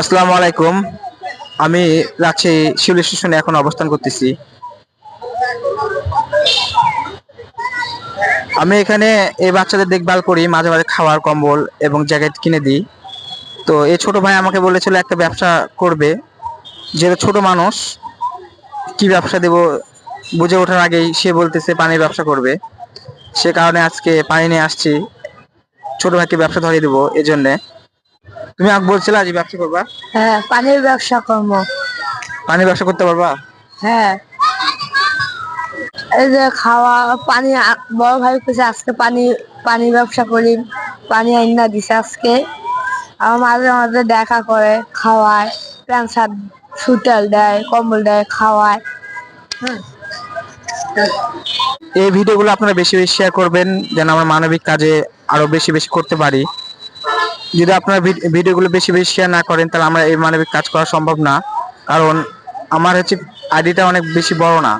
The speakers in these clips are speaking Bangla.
আসসালামু আলাইকুম। আমি রাজশাহী শিউলি স্টেশনে এখন অবস্থান করতেছি। আমি এখানে এই বাচ্চাদের দেখভাল করি, মাঝে মাঝে খাবার, কম্বল এবং জ্যাকেট কিনে দিই। তো এই ছোট ভাই আমাকে বলেছিল একটা ব্যবসা করবে, যেহেতু ছোট মানুষ, কি ব্যবসা দেব বুঝে ওঠার আগেই সে বলতেছে পানির ব্যবসা করবে। সে কারণে আজকে পানি নিয়ে আসছি, ছোট ভাইকে ব্যবসা ধরিয়ে দেবো এই জন্যে। তুমি আমাকে বলছিলে আজ ব্যবসা করবা, হ্যাঁ, পানির ব্যবসা করব। পানির ব্যবসা করতে পারবা? হ্যাঁ, এই যে খাওয়া পানি বড় ভাই কইছে আজকে পানির ব্যবসা করি। পানি আইনা দিছে আজকে। আমার মাঝে মাঝে দেখা করে, খাওয়ায়, প্যান্ট শার্ট সুটাল দেয়, কম্বল দেয়, খাওয়ায়। হ্যাঁ, এই ভিডিওগুলো আপনারা বেশি বেশি শেয়ার করবেন, যেন আমরা মানবিক কাজে আরো বেশি বেশি করতে পারি। যদি আপনারা ভিডিওগুলো বেশি বেশি শেয়ার না করেন, তাহলে আমরা এই মানবিক কাজ করা সম্ভব না। কারণ আমার হচ্ছে আইডিটা অনেক বেশি বড় না,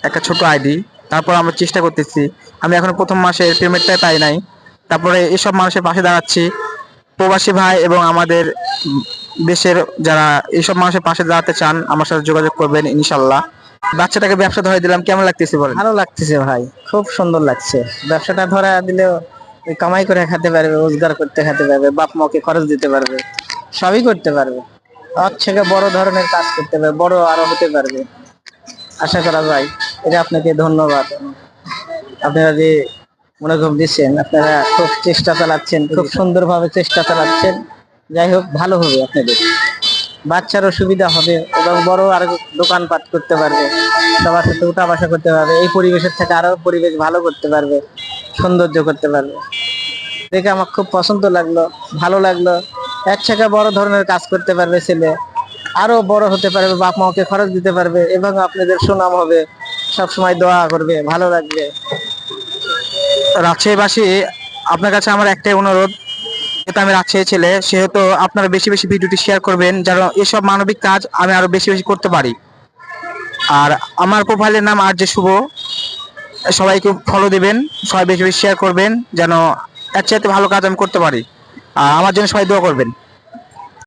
একটা ছোট আইডি। তারপর আমরা চেষ্টা করতেছি। আমি এখন প্রথম মাসের পেমেন্টটাই পাই নাই। তারপরে এসব মানুষের পাশে দাঁড়াচ্ছি, প্রবাসী ভাই এবং আমাদের দেশের যারা এইসব মানুষের পাশে দাঁড়াতে চান আমার সাথে যোগাযোগ করবেন ইনশাল্লাহ। বাচ্চাটাকে ব্যবসা ধরে দিলাম, কেমন লাগতেছে বলেন? ভালো লাগতেছে ভাই, খুব সুন্দর লাগছে। ব্যবসাটা ধরা দিলেও ওই কামাই করে খেতে পারবে, রোজগার করতে খেতে পারবে, বাপ মাকে খরচ দিতে পারবে, সবই করতে পারবে। তার থেকে বড় ধরনের কাজ করতে পারবে, বড় আরো হতে পারবে, আশা করা যায়। এটা আপনাকে ধন্যবাদ। আপনারা যে মনোযোগ দিচ্ছেন, আপনারা খুব চেষ্টা চালাচ্ছেন, খুব সুন্দরভাবে চেষ্টা চালাচ্ছেন। যাই হোক, ভালো হবে আপনাদের, বাচ্চারও সুবিধা হবে এবং বড় আরো দোকানপাট করতে পারবে, সবার সাথে উঠা বসা করতে পারবে, এই পরিবেশের থেকে আরো পরিবেশ ভালো করতে পারবে, সৌন্দর্য করতে পারবে। দেখে আমার খুব পছন্দ লাগলো, ভালো লাগলো। এক থেকে বড় ধরনের কাজ করতে পারবে ছেলে, আরো বড় হতে পারবে, বাপ মাকে খরচ দিতে পারবে এবং আপনাদের সুনাম হবে, সব সময় দোয়া করবে, ভালো লাগবে। রাজশাহীবাসী, আপনার কাছে আমার একটাই অনুরোধ, যেহেতু আমি রাজশাহী ছেলে, সেহেতু আপনারা বেশি বেশি ভিডিওটি শেয়ার করবেন, যেন এসব মানবিক কাজ আমি আরো বেশি বেশি করতে পারি। আর আমার প্রোফাইলের নাম আর যে শুভ, সবাইকে ফলো দিবেন, সবাই বেশি বেশি শেয়ার করবেন, যেন এর চাইতে ভালো কাজ আমি করতে পারি। আর আমার জন্য সবাই দোয়া করবেন।